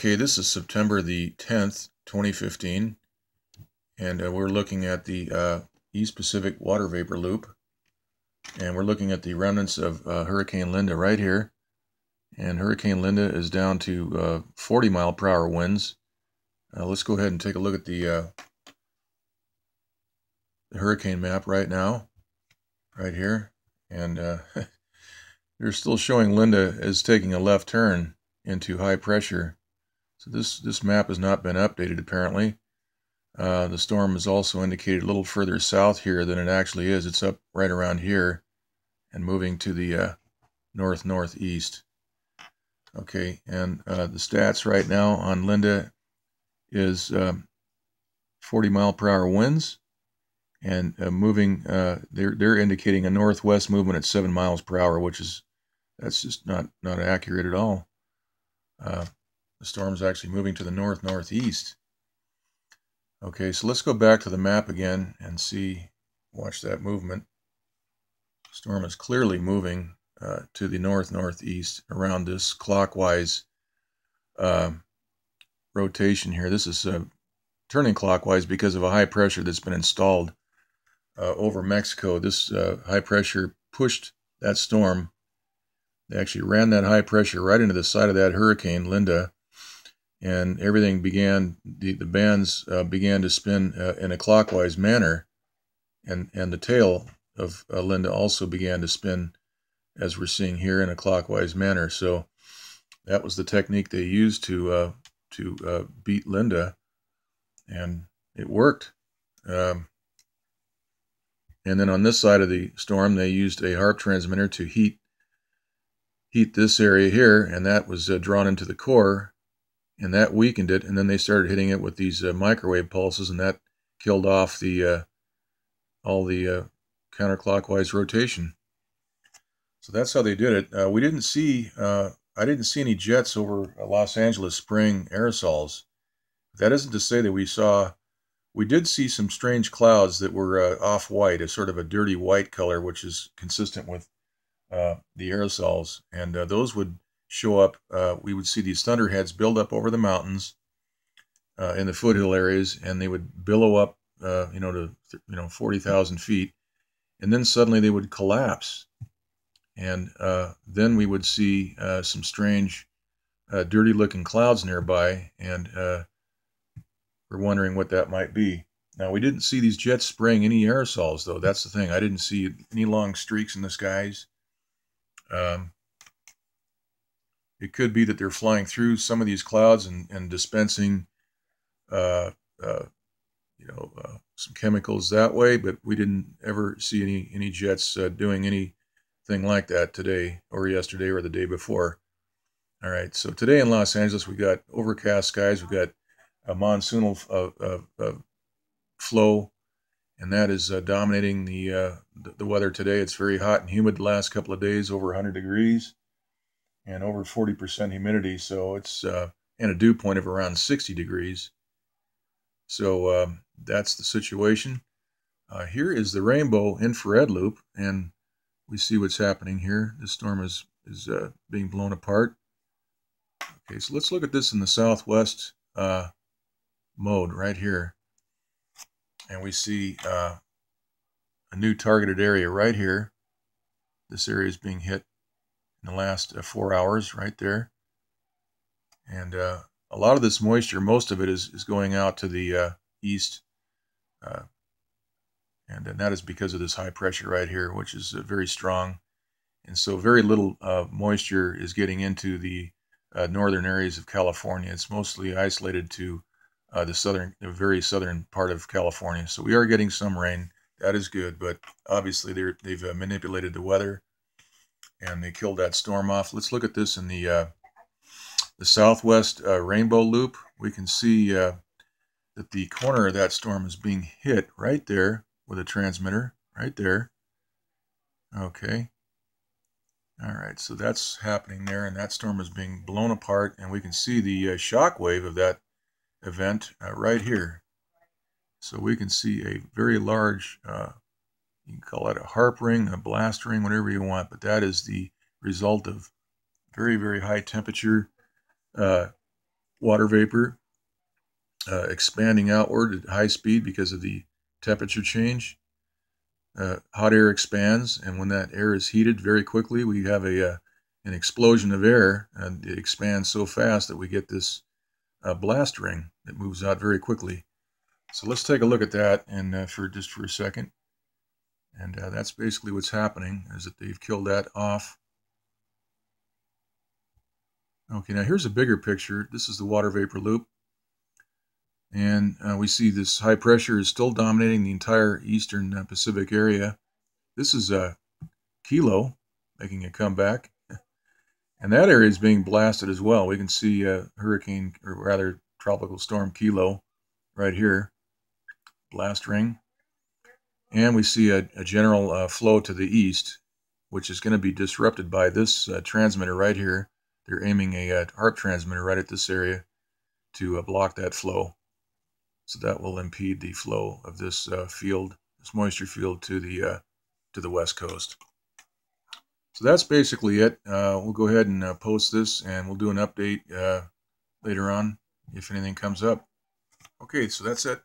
Okay, this is September the 10th, 2015, and we're looking at the East Pacific water vapor loop, and we're looking at the remnants of Hurricane Linda right here. And Hurricane Linda is down to 40 mile per hour winds. Let's go ahead and take a look at the hurricane map right now, right here. And they're still showing Linda as taking a left turn into high pressure. So this map has not been updated apparently. The storm is also indicated a little further south here than it actually is. It's up right around here and moving to the north-northeast. Okay, and the stats right now on Linda is 40 mile per hour winds, and moving. They're indicating a northwest movement at 7 miles per hour, that's just not accurate at all. The storm's actually moving to the north-northeast. Okay, so let's go back to the map again and watch that movement. The storm is clearly moving to the north-northeast around this clockwise rotation here. This is turning clockwise because of a high pressure that's been installed over Mexico. This high pressure pushed that storm. They actually ran that high pressure right into the side of that hurricane, Linda, and everything began, the bands began to spin in a clockwise manner, and the tail of Linda also began to spin, as we're seeing here, in a clockwise manner. So that was the technique they used to beat Linda, and it worked. And then on this side of the storm, they used a HARP transmitter to heat this area here, and that was drawn into the core, and that weakened it. And then they started hitting it with these microwave pulses, and that killed off all the counterclockwise rotation. So that's how they did it. We didn't see I didn't see any jets over Los Angeles spraying aerosols. That isn't to say that we did see some strange clouds that were off-white, a sort of a dirty white color, which is consistent with the aerosols, and those would show up. We would see these thunderheads build up over the mountains in the foothill areas, and they would billow up, to 40,000 feet, and then suddenly they would collapse, and then we would see some strange, dirty-looking clouds nearby, and we're wondering what that might be. Now, we didn't see these jets spraying any aerosols, though. That's the thing. I didn't see any long streaks in the skies. It could be that they're flying through some of these clouds and dispensing, some chemicals that way, but we didn't ever see any jets doing anything like that today or yesterday or the day before. All right, so today in Los Angeles, we got overcast skies. We've got a monsoonal flow, and that is dominating the weather today. It's very hot and humid the last couple of days, over 100 degrees and over 40% humidity. So it's and a dew point of around 60 degrees. So that's the situation. Here is the rainbow infrared loop, and we see what's happening here. This storm is being blown apart. Okay, so let's look at this in the southwest mode right here, and we see a new targeted area right here. This area is being hit in the last 4 hours right there, and a lot of this moisture, most of it is going out to the east, and that is because of this high pressure right here, which is very strong, and so very little moisture is getting into the northern areas of California. It's mostly isolated to the very southern part of California. So we are getting some rain. That is good, but obviously they've manipulated the weather, and they killed that storm off. Let's look at this in the southwest rainbow loop. We can see that the corner of that storm is being hit right there with a transmitter, right there. Okay. All right, so that's happening there, and that storm is being blown apart, and we can see the shock wave of that event right here. So we can see a very large, you can call it a harp ring, a blast ring, whatever you want, but that is the result of very, very high temperature water vapor expanding outward at high speed because of the temperature change. Hot air expands, and when that air is heated very quickly, we have an explosion of air, and it expands so fast that we get this blast ring that moves out very quickly. So let's take a look at that, and for a second. And that's basically what's happening, is that they've killed that off. Okay, now here's a bigger picture. This is the water vapor loop. And we see this high pressure is still dominating the entire eastern Pacific area. This is Kilo making a comeback. And that area is being blasted as well. We can see hurricane, or rather tropical storm Kilo right here. Blast ring. And we see a general flow to the east, which is going to be disrupted by this transmitter right here. They're aiming a HARP transmitter right at this area to block that flow. So that will impede the flow of this field, this moisture field, to the west coast. So that's basically it. We'll go ahead and post this, and we'll do an update later on if anything comes up. Okay, so that's it.